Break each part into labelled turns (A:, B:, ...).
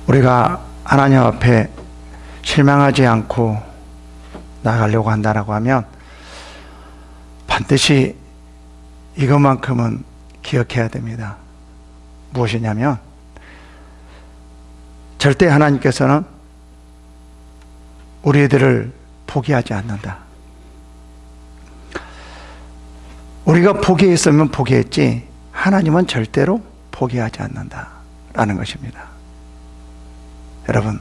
A: 우리가 하나님 앞에 실망하지 않고 나가려고 한다라고 하면 반드시 이것만큼은 기억해야 됩니다. 무엇이냐면 절대 하나님께서는 우리들을 포기하지 않는다. 우리가 포기했으면 포기했지 하나님은 절대로 포기하지 않는다라는 것입니다. 여러분,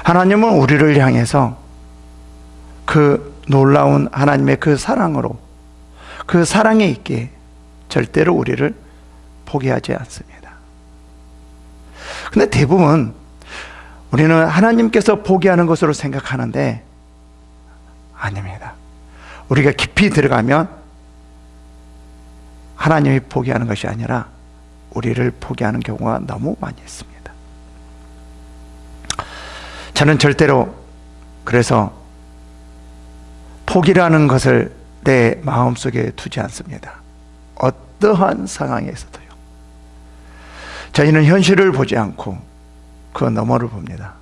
A: 하나님은 우리를 향해서 그 놀라운 하나님의 그 사랑으로, 그 사랑에 있기에 절대로 우리를 포기하지 않습니다. 근데 대부분 우리는 하나님께서 포기하는 것으로 생각하는데 아닙니다. 우리가 깊이 들어가면 하나님이 포기하는 것이 아니라 우리를 포기하는 경우가 너무 많이 있습니다. 저는 절대로 그래서 포기라는 것을 내 마음속에 두지 않습니다. 어떠한 상황에서도요. 저희는 현실을 보지 않고 그 너머를 봅니다.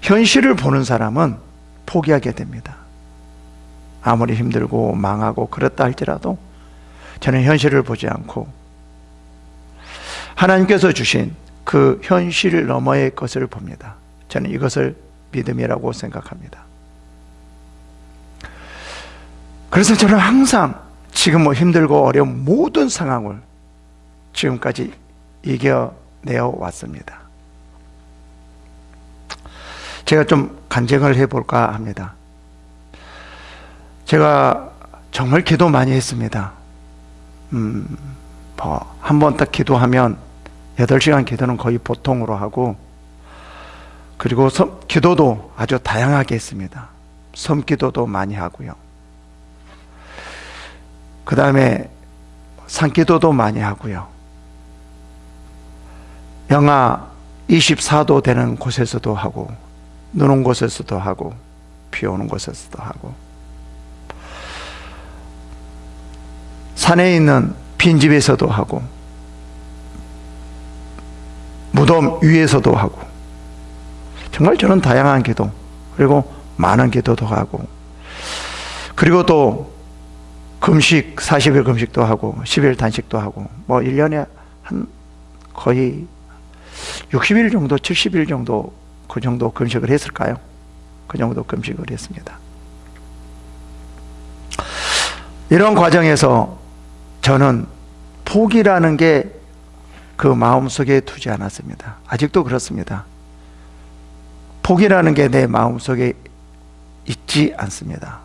A: 현실을 보는 사람은 포기하게 됩니다. 아무리 힘들고 망하고 그렇다 할지라도 저는 현실을 보지 않고 하나님께서 주신 그 현실 너머의 것을 봅니다. 저는 이것을 믿음이라고 생각합니다. 그래서 저는 항상 지금 힘들고 어려운 모든 상황을 지금까지 이겨내어 왔습니다. 제가 좀 간증을 해볼까 합니다. 제가 정말 기도 많이 했습니다. 한 번 딱 기도하면 8시간 기도는 거의 보통으로 하고, 그리고 기도도 아주 다양하게 했습니다. 섬기도도 많이 하고요. 그 다음에 산기도도 많이 하고요. 영하 24도 되는 곳에서도 하고, 눈 온 곳에서도 하고, 비 오는 곳에서도 하고, 산에 있는 빈집에서도 하고, 무덤 위에서도 하고, 정말 저는 다양한 기도, 그리고 많은 기도도 하고, 그리고 또 금식, 40일 금식도 하고 10일 단식도 하고, 1년에 한 거의 60일 정도, 70일 정도, 그 정도 금식을 했을까요? 그 정도 금식을 했습니다. 이런 과정에서 저는 포기라는 게 그 마음속에 두지 않았습니다. 아직도 그렇습니다. 포기라는 게 내 마음속에 있지 않습니다.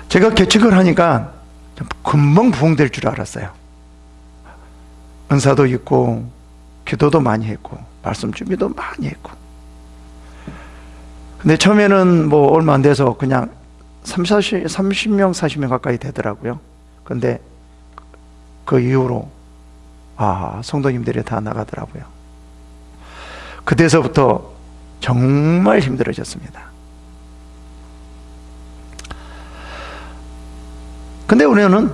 A: 제가 개척을 하니까 금방 부흥될 줄 알았어요. 은사도 있고 기도도 많이 했고 말씀 준비도 많이 했고, 근데 처음에는 얼마 안 돼서 그냥 30명 40명 가까이 되더라고요. 근데 그 이후로 성도님들이 다 나가더라고요. 그때서부터 정말 힘들어졌습니다. 근데 우리는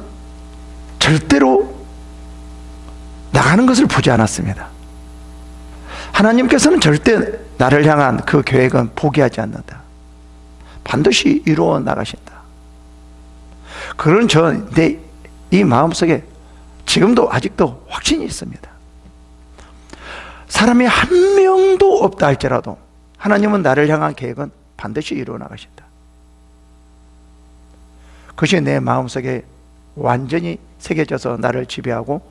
A: 절대로 나가는 것을 보지 않았습니다. 하나님께서는 절대 나를 향한 그 계획은 포기하지 않는다. 반드시 이루어 나가신다. 그런 내 이 마음속에 지금도 아직도 확신이 있습니다. 사람이 한 명도 없다 할지라도 하나님은 나를 향한 계획은 반드시 이루어 나가신다. 그것이 내 마음속에 완전히 새겨져서 나를 지배하고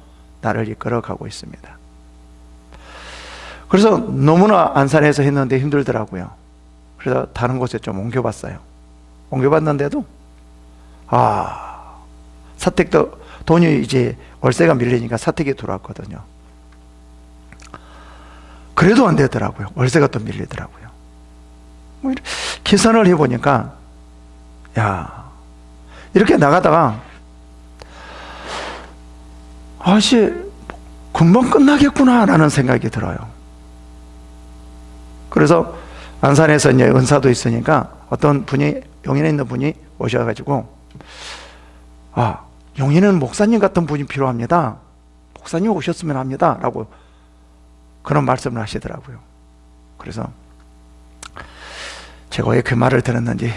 A: 나를 이끌어가고 있습니다. 그래서 너무나 안산에서 했는데 힘들더라고요. 그래서 다른 곳에 좀 옮겨봤어요. 옮겨봤는데도 사택도 돈이 이제 월세가 밀리니까 사택이 들어왔거든요. 그래도 안 되더라고요. 월세가 또 밀리더라고요. 계산을 해보니까 이렇게 나가다가 금방 끝나겠구나 라는 생각이 들어요. 그래서 안산에서 이제 은사도 있으니까 어떤 분이, 용인에 있는 분이 오셔가지고 용인은 목사님 같은 분이 필요합니다. 목사님 오셨으면 합니다 라고 그런 말씀을 하시더라고요. 그래서 제가 왜 그 말을 들었는지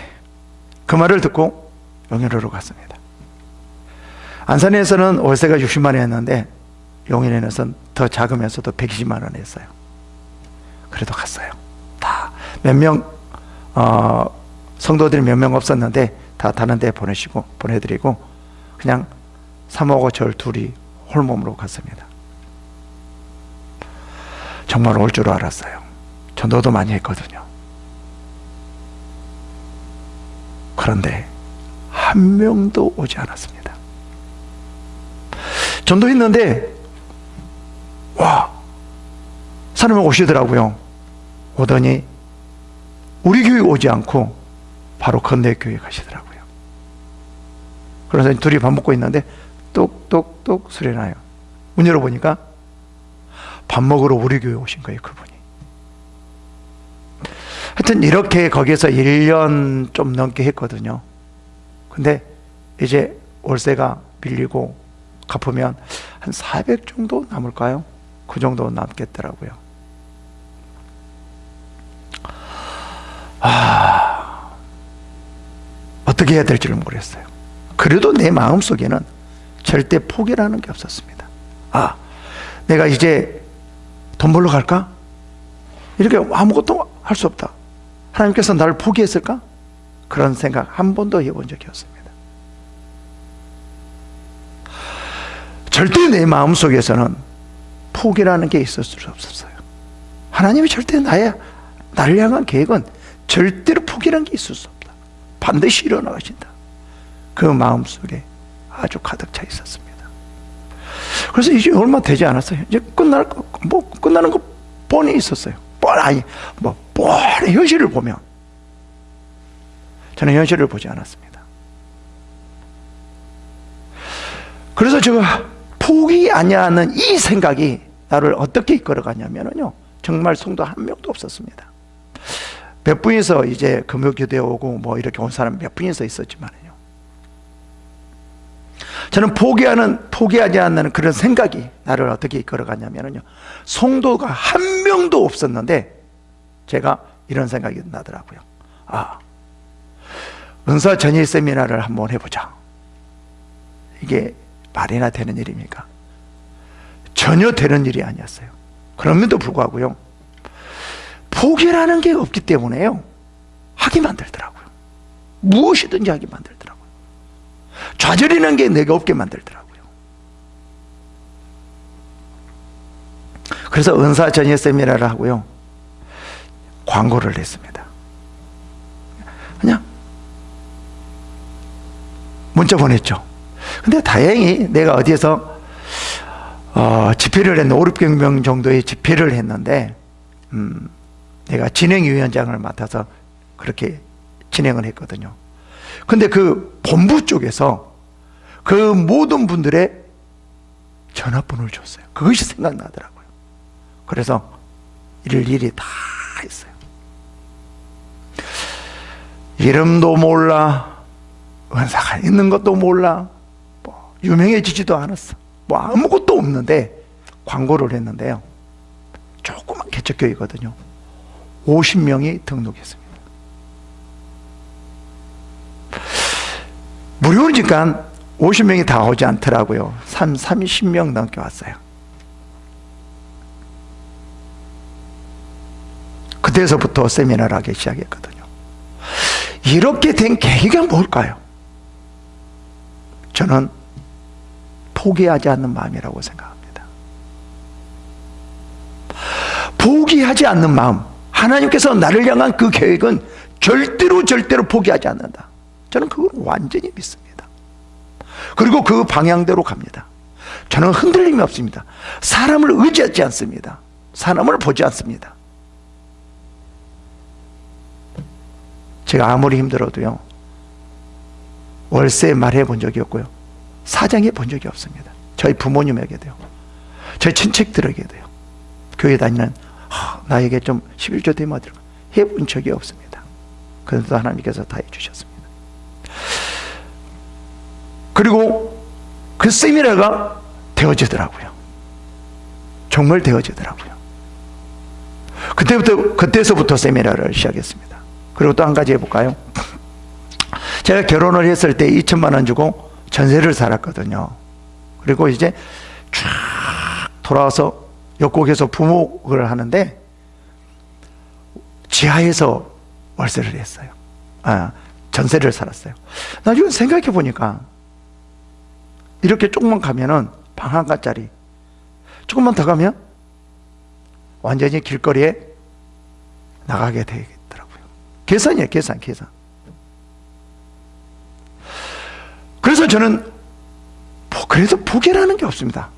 A: 그 말을 듣고 용인으로 갔습니다. 안산에서는 월세가 60만 원이었는데 용인에서는 더 작으면서도 120만 원 했어요. 그래도 갔어요. 다 몇 명 성도들이 몇 명 없었는데 다 다른 데 보내드리고 그냥 사모하고 절 둘이 홀몸으로 갔습니다. 정말 올 줄 알았어요. 전도도 많이 했거든요. 그런데 한 명도 오지 않았습니다. 전도했는데 와, 사람이 오시더라고요. 오더니 우리 교회 오지 않고 바로 건대 교회 가시더라고요. 그래서 둘이 밥 먹고 있는데 똑똑똑 소리 나요. 문 열어보니까 밥 먹으러 우리 교회 오신 거예요, 그분이. 하여튼 이렇게 거기에서 1년 좀 넘게 했거든요. 근데 이제 월세가 밀리고 갚으면 한 400 정도 남을까요? 그 정도 남겠더라고요. 어떻게 해야 될지를 모르겠어요. 그래도 내 마음속에는 절대 포기라는 게 없었습니다. 내가 이제 돈 벌러 갈까? 이렇게 아무것도 할 수 없다. 하나님께서 나를 포기했을까? 그런 생각 한 번도 해본 적이 없습니다. 절대 내 마음속에서는 포기라는 게 있을 수 없었어요. 하나님이 절대 나를 향한 계획은 절대로 포기라는 게 있을 수 없다. 반드시 일어나가신다. 그 마음속에 아주 가득 차 있었습니다. 그래서 이제 얼마 되지 않았어요. 이제 끝나는 거 뻔히 있었어요. 뻔히 현실을 보면 저는 현실을 보지 않았습니다. 그래서 제가 포기 아니하는 이 생각이 나를 어떻게 이끌어가냐면요, 정말 성도 한 명도 없었습니다. 몇 분이서 이제 금요기도에 오고 이렇게 온 사람 몇 분이서 있었지만요, 저는 포기하지 않는 그런 생각이 나를 어떻게 이끌어가냐면요, 성도가 한 명도 없었는데 제가 이런 생각이 나더라고요. 은사 전일 세미나를 한번 해보자. 이게 말이나 되는 일입니까? 전혀 되는 일이 아니었어요. 그럼에도 불구하고요, 포기라는 게 없기 때문에요, 하게 만들더라고요. 무엇이든지 하게 만들더라고요. 좌절이라는 게 내가 없게 만들더라고요. 그래서 은사 전예 세미나를 하고요, 광고를 냈습니다. 그냥 문자 보냈죠. 근데 다행히 내가 어디에서 집회를 했는데 5, 600명 정도의 집회를 했는데 내가 진행위원장을 맡아서 그렇게 진행을 했거든요. 근데 그 본부 쪽에서 그 모든 분들의 전화번호를 줬어요. 그것이 생각나더라고요. 그래서 일일이 다 했어요. 이름도 몰라, 은사가 있는 것도 몰라, 유명해지지도 않았어. 아무것도 없는데 광고를 했는데요, 조그만 개척교회거든요. 50명이 등록했습니다. 무료니까 50명이 다 오지 않더라고요. 30명 넘게 왔어요. 그때서부터 세미나를 하기 시작했거든요. 이렇게 된 계기가 뭘까요? 저는 포기하지 않는 마음이라고 생각합니다. 포기하지 않는 마음, 하나님께서 나를 향한 그 계획은 절대로 포기하지 않는다. 저는 그걸 완전히 믿습니다. 그리고 그 방향대로 갑니다. 저는 흔들림이 없습니다. 사람을 의지하지 않습니다. 사람을 보지 않습니다. 제가 아무리 힘들어도요, 월세 말해 본 적이 없고요, 사장해 본 적이 없습니다. 저희 부모님에게도요, 저희 친척들에게도요, 교회 다니는 나에게 좀 11조 대마 들어가 해본 적이 없습니다. 그래서 하나님께서 다 해주셨습니다. 그리고 그 세미나가 되어지더라고요. 정말 되어지더라고요. 그때서부터 세미나를 시작했습니다. 그리고 또 한 가지 해볼까요? 제가 결혼을 했을 때 2천만 원 주고 전세를 살았거든요. 그리고 이제 쫙 돌아와서 역곡에서 부목을 하는데 지하에서 월세를 했어요. 전세를 살았어요. 나중에 생각해 보니까 이렇게 조금만 가면은 방 한 칸짜리, 조금만 더 가면 완전히 길거리에 나가게 되겠더라고요. 계산이에요, 계산. 그래서 저는 그래도 포기라는 게 없습니다.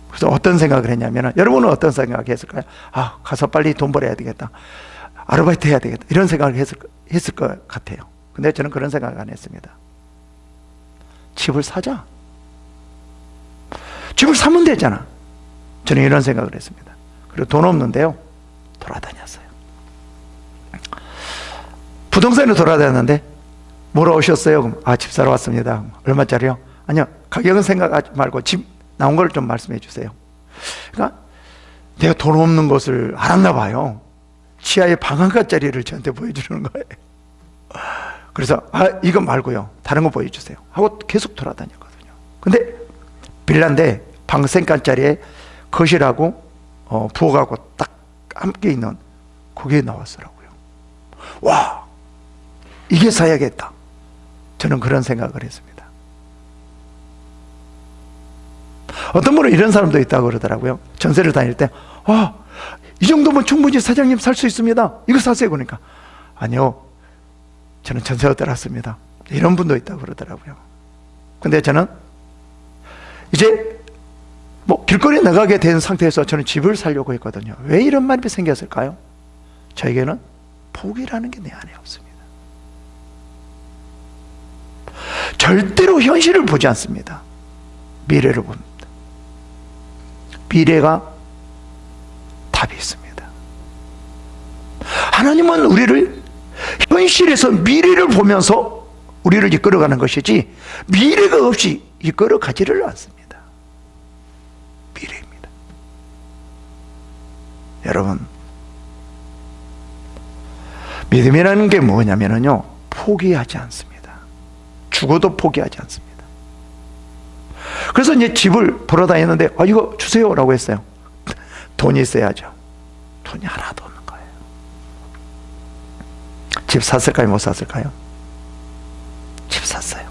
A: 그래서 어떤 생각을 했냐면, 여러분은 어떤 생각을 했을까요? 가서 빨리 돈 벌어야 되겠다, 아르바이트 해야 되겠다, 이런 생각을 했을 것 같아요. 근데 저는 그런 생각을 안 했습니다. 집을 사자. 집을 사면 되잖아. 저는 이런 생각을 했습니다. 그리고 돈 없는데요, 돌아다녔어요. 부동산에 돌아다녔는데, 뭐라 오셨어요? 그럼, 집 사러 왔습니다. 얼마짜리요? 아니요, 가격은 생각하지 말고 집 나온 걸 좀 말씀해 주세요. 그러니까 내가 돈 없는 것을 알았나 봐요. 지하에 방 한 칸짜리를 저한테 보여주는 거예요. 그래서 이거 말고요, 다른 거 보여주세요 하고 계속 돌아다녔거든요. 근데 빌라인데 방 3칸짜리에 거실하고 부엌하고 딱 함께 있는 그게 나왔더라고요. 와, 이게 사야겠다. 저는 그런 생각을 했습니다. 어떤 분은 이런 사람도 있다고 그러더라고요. 전세를 다닐 때, 이 정도면 충분히 사장님 살 수 있습니다, 이거 사세요. 그러니까, 아니요, 저는 전세가 들었습니다, 이런 분도 있다고 그러더라고요. 근데 저는 이제 길거리에 나가게 된 상태에서 저는 집을 사려고 했거든요. 왜 이런 말이 생겼을까요? 저에게는 포기라는 게 내 안에 없습니다. 절대로 현실을 보지 않습니다. 미래를 봅니다. 미래가 답이 있습니다. 하나님은 우리를 현실에서 미래를 보면서 우리를 이끌어가는 것이지, 미래가 없이 이끌어가지를 않습니다. 미래입니다. 여러분, 믿음이라는 게 뭐냐면요, 포기하지 않습니다. 죽어도 포기하지 않습니다. 그래서 이제 집을 보러 다녔는데, 이거 주세요 라고 했어요. 돈이 있어야죠. 돈이 하나도 없는 거예요. 집 샀을까요, 못 샀을까요? 집 샀어요.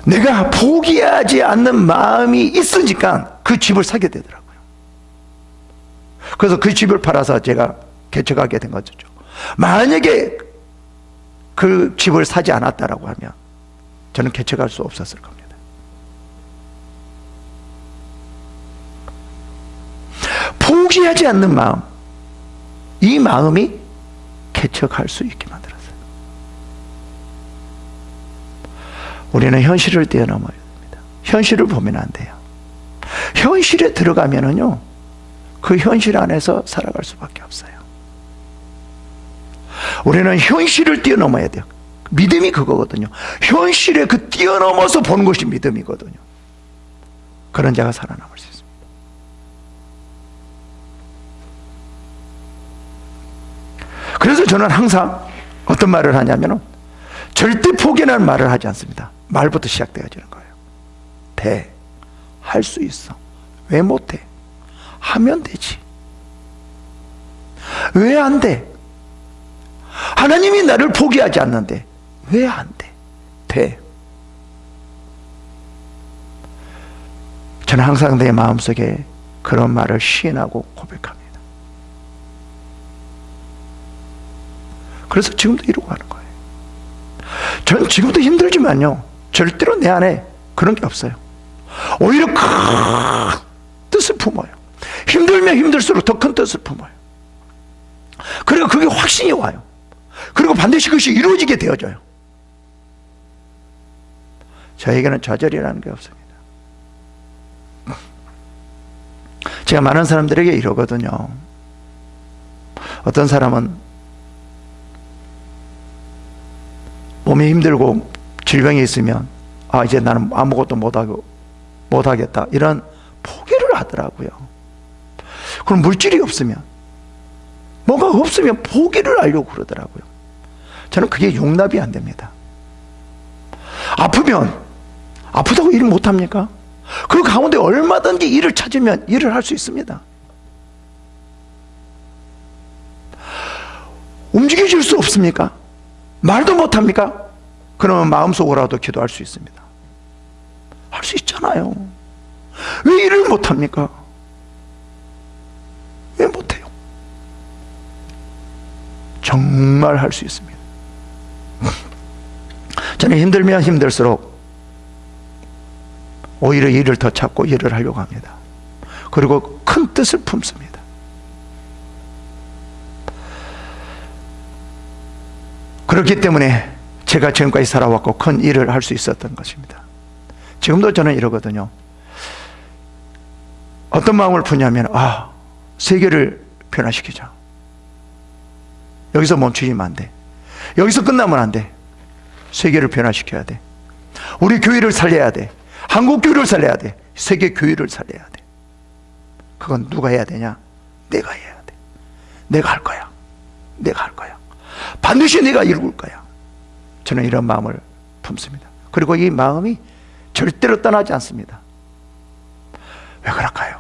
A: 내가 포기하지 않는 마음이 있으니까 그 집을 사게 되더라고요. 그래서 그 집을 팔아서 제가 개척하게 된 거죠. 만약에 그 집을 사지 않았다라고 하면 저는 개척할 수 없었을 겁니다. 포기하지 않는 마음, 이 마음이 개척할 수 있게 만들었어요. 우리는 현실을 뛰어넘어야 됩니다. 현실을 보면 안 돼요. 현실에 들어가면은요, 그 현실 안에서 살아갈 수밖에 없어요. 우리는 현실을 뛰어넘어야 돼요. 믿음이 그거거든요. 현실에 뛰어넘어서 보는 것이 믿음이거든요. 그런 자가 살아남을 수 있습니다. 그래서 저는 항상 어떤 말을 하냐면, 절대 포기라는 말을 하지 않습니다. 말부터 시작되어지는 거예요. 할 수 있어. 왜 못해? 하면 되지. 왜 안 돼? 하나님이 나를 포기하지 않는데 왜 안 돼? 돼. 저는 항상 내 마음속에 그런 말을 시인하고 고백합니다. 그래서 지금도 이러고 가는 거예요. 전 지금도 힘들지만요, 절대로 내 안에 그런 게 없어요. 오히려 큰 뜻을 품어요. 힘들면 힘들수록 더 큰 뜻을 품어요. 그리고 그게 확신이 와요. 그리고 반드시 그것이 이루어지게 되어져요. 저에게는 좌절이라는 게 없습니다. 제가 많은 사람들에게 이러거든요. 어떤 사람은 몸이 힘들고 질병이 있으면 이제 나는 아무것도 못하겠다, 이런 포기를 포기를 하더라고요. 그럼 물질이 없으면, 뭐가 없으면 포기를 하려고 그러더라고요. 저는 그게 용납이 안 됩니다. 아프면 아프다고 일 못합니까? 그 가운데 얼마든지 일을 찾으면 일을 할 수 있습니다. 움직여질 수 없습니까? 말도 못합니까? 그러면 마음속으로라도 기도할 수 있습니다. 할 수 있잖아요. 왜 일을 못합니까? 왜 못해요? 정말 할 수 있습니다. 저는 힘들면 힘들수록 오히려 일을 더 찾고 일을 하려고 합니다. 그리고 큰 뜻을 품습니다. 그렇기 때문에 제가 지금까지 살아왔고 큰 일을 할 수 있었던 것입니다. 지금도 저는 이러거든요. 어떤 마음을 푸냐면, 세계를 변화시키자. 여기서 멈추면 안 돼. 여기서 끝나면 안 돼. 세계를 변화시켜야 돼. 우리 교회를 살려야 돼. 한국 교회를 살려야 돼. 세계 교회를 살려야 돼. 그건 누가 해야 되냐? 내가 해야 돼. 내가 할 거야. 내가 할 거야. 반드시 내가 이룰 거야. 저는 이런 마음을 품습니다. 그리고 이 마음이 절대로 떠나지 않습니다. 왜 그럴까요?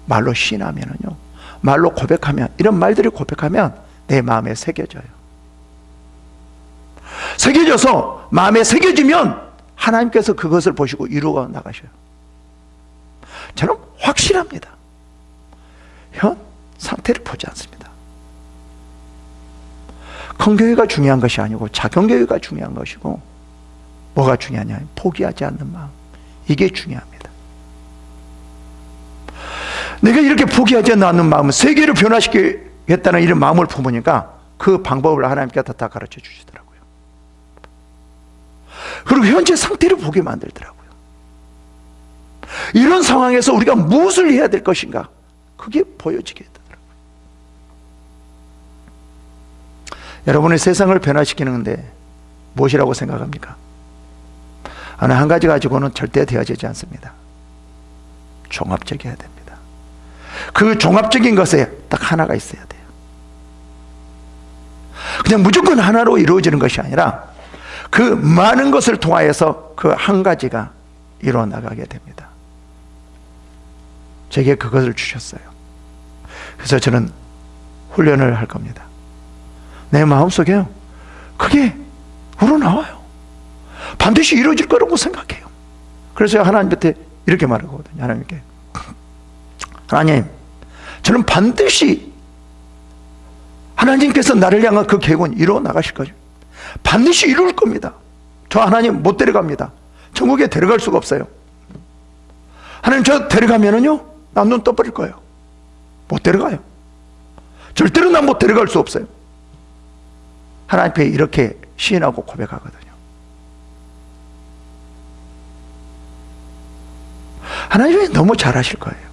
A: 말로 시인하면은요, 말로 고백하면, 이런 말들이 고백하면 내 마음에 새겨져요. 새겨져서 마음에 새겨지면 하나님께서 그것을 보시고 이루어 나가셔요. 저는 확실합니다. 현 상태를 보지 않습니다. 큰 교회가 중요한 것이 아니고 작은 교회가 중요한 것이고, 뭐가 중요하냐? 포기하지 않는 마음. 이게 중요합니다. 내가 이렇게 포기하지 않는 마음은 세계를 변화시키겠다는 이런 마음을 품으니까 그 방법을 하나님께서 다 가르쳐 주시더라고요. 그리고 현재 상태를 보게 만들더라고요. 이런 상황에서 우리가 무엇을 해야 될 것인가? 그게 보여지게 되더라고요. 여러분의 세상을 변화시키는데 무엇이라고 생각합니까? 어느 한 가지 가지고는 절대 되어지지 않습니다. 종합적이어야 됩니다. 그 종합적인 것에 딱 하나가 있어야 돼요. 그냥 무조건 하나로 이루어지는 것이 아니라 그 많은 것을 통하여서 그 한 가지가 이루어 나가게 됩니다. 제게 그것을 주셨어요. 그래서 저는 훈련을 할 겁니다. 내 마음속에요, 그게 우러나와요. 반드시 이루어질 거라고 생각해요. 그래서 하나님한테 이렇게 말하거든요. 하나님께, 하나님, 저는 반드시 하나님께서 나를 향한 그 계획은 이루어 나가실 거죠. 반드시 이룰 겁니다. 저 하나님 못 데려갑니다. 천국에 데려갈 수가 없어요. 하나님, 저 데려가면은요, 난 눈 떠버릴 거예요. 못 데려가요. 절대로 난 못 데려갈 수 없어요. 하나님 앞에 이렇게 시인하고 고백하거든요. 하나님이 너무 잘하실 거예요.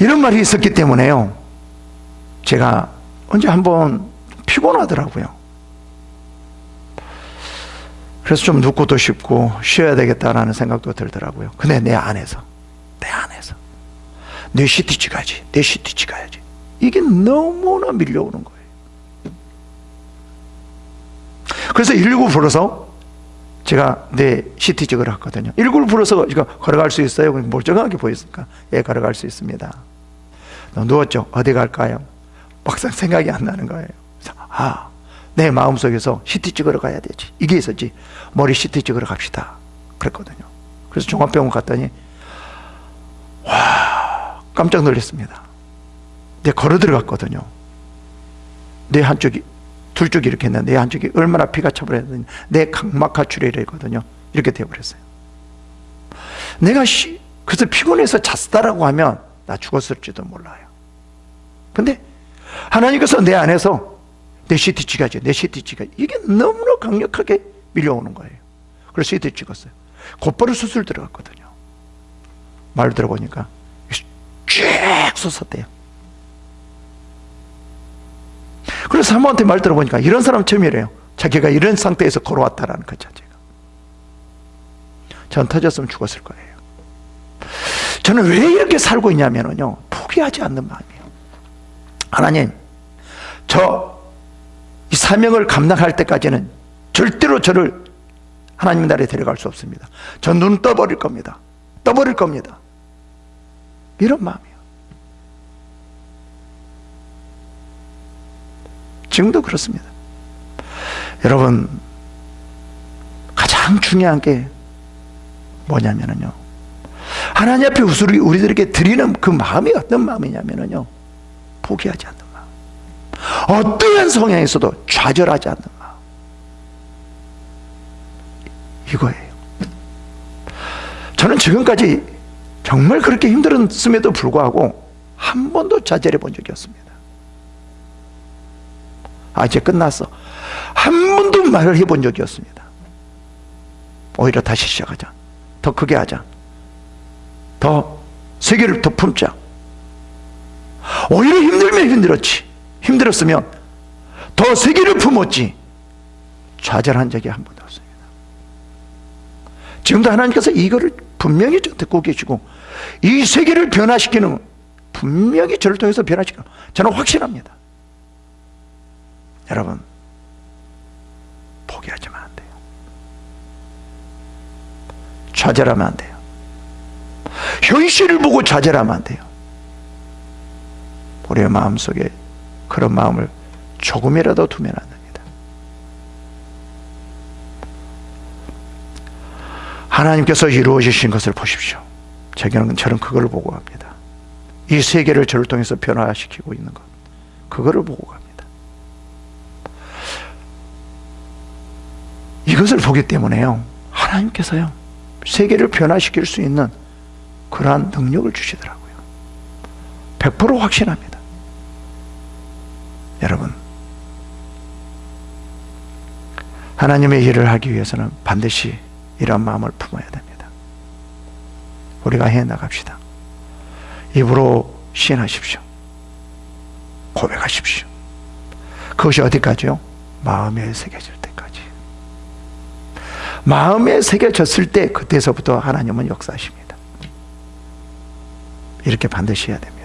A: 이런 말이 있었기 때문에요, 제가 언제 한번 피곤하더라고요. 그래서 좀 눕고도 싶고 쉬어야 되겠다라는 생각도 들더라고요. 근데 내 안에서 내 시티치 가야지, 내 시티치 가야지, 이게 너무나 밀려오는 거예요. 그래서 119 불러서 제가 내 시티직을 했거든요. 119를 불러서 이거 걸어갈 수 있어요? 멀쩡하게 보였으니까, 예, 걸어갈 수 있습니다. 누웠죠. 어디 갈까요? 막상 생각이 안 나는 거예요. 그래서, 내 마음속에서 시티 찍으러 가야 되지, 이게 있었지. 머리 시티 찍으러 갑시다 그랬거든요. 그래서 종합병원 갔더니 와, 깜짝 놀랐습니다. 내가 걸어 들어갔거든요. 내 한쪽이, 둘 쪽이 이렇게 했는데 내 한쪽이 얼마나 피가 차버렸더니 내 각막하 출혈이거든요. 이렇게 되어버렸어요. 내가 그래서 피곤해서 잤다라고 하면 나 죽었을지도 몰라요. 근데 하나님께서 내 안에서 내 CT 찍어야지, 내 CT 찍어야지, 이게 너무나 강력하게 밀려오는 거예요. 그래서 CT 찍었어요. 곧바로 수술 들어갔거든요. 말 들어보니까 쫙 솟았대요. 그래서 사모한테 말 들어보니까 이런 사람 처음이래요. 자기가 이런 상태에서 걸어왔다라는 것 자체가. 전 터졌으면 죽었을 거예요. 저는 왜 이렇게 살고 있냐면요, 포기하지 않는 마음이에요. 하나님, 이 사명을 감당할 때까지는 절대로 저를 하나님 나라에 데려갈 수 없습니다. 저 눈 떠버릴 겁니다. 떠버릴 겁니다. 이런 마음이에요. 지금도 그렇습니다. 여러분, 가장 중요한 게 뭐냐면요, 하나님 앞에 우리들에게 드리는 그 마음이 어떤 마음이냐면요, 포기하지 않는 마음, 어떠한 성향에서도 좌절하지 않는 마음, 이거예요. 저는 지금까지 정말 그렇게 힘들었음에도 불구하고 한 번도 좌절해 본 적이 없습니다. 이제 끝났어, 한 번도 말을 해본 적이 없습니다. 오히려 다시 시작하자, 더 크게 하자, 더 세계를 더 품자. 오히려 힘들면 힘들었지, 힘들었으면 더 세계를 품었지, 좌절한 적이 한 번도 없습니다. 지금도 하나님께서 이거를 분명히 듣고 계시고, 이 세계를 변화시키는, 분명히 저를 통해서 변화시키는, 저는 확신합니다. 여러분, 포기하지만 안 돼요. 좌절하면 안 돼요. 현실을 보고 좌절하면 안 돼요. 우리의 마음속에 그런 마음을 조금이라도 두면 안 됩니다. 하나님께서 이루어지신 것을 보십시오. 저는 그걸 보고 갑니다. 이 세계를 저를 통해서 변화시키고 있는 것, 그거를 보고 갑니다. 이것을 보기 때문에요, 하나님께서요, 세계를 변화시킬 수 있는 그러한 능력을 주시더라고요. 100% 확신합니다. 여러분, 하나님의 일을 하기 위해서는 반드시 이런 마음을 품어야 됩니다. 우리가 해나갑시다. 입으로 시인하십시오. 고백하십시오. 그것이 어디까지요? 마음에 새겨질 때까지. 마음에 새겨졌을 때, 그때서부터 하나님은 역사하십니다. 이렇게 반드시 해야 됩니다.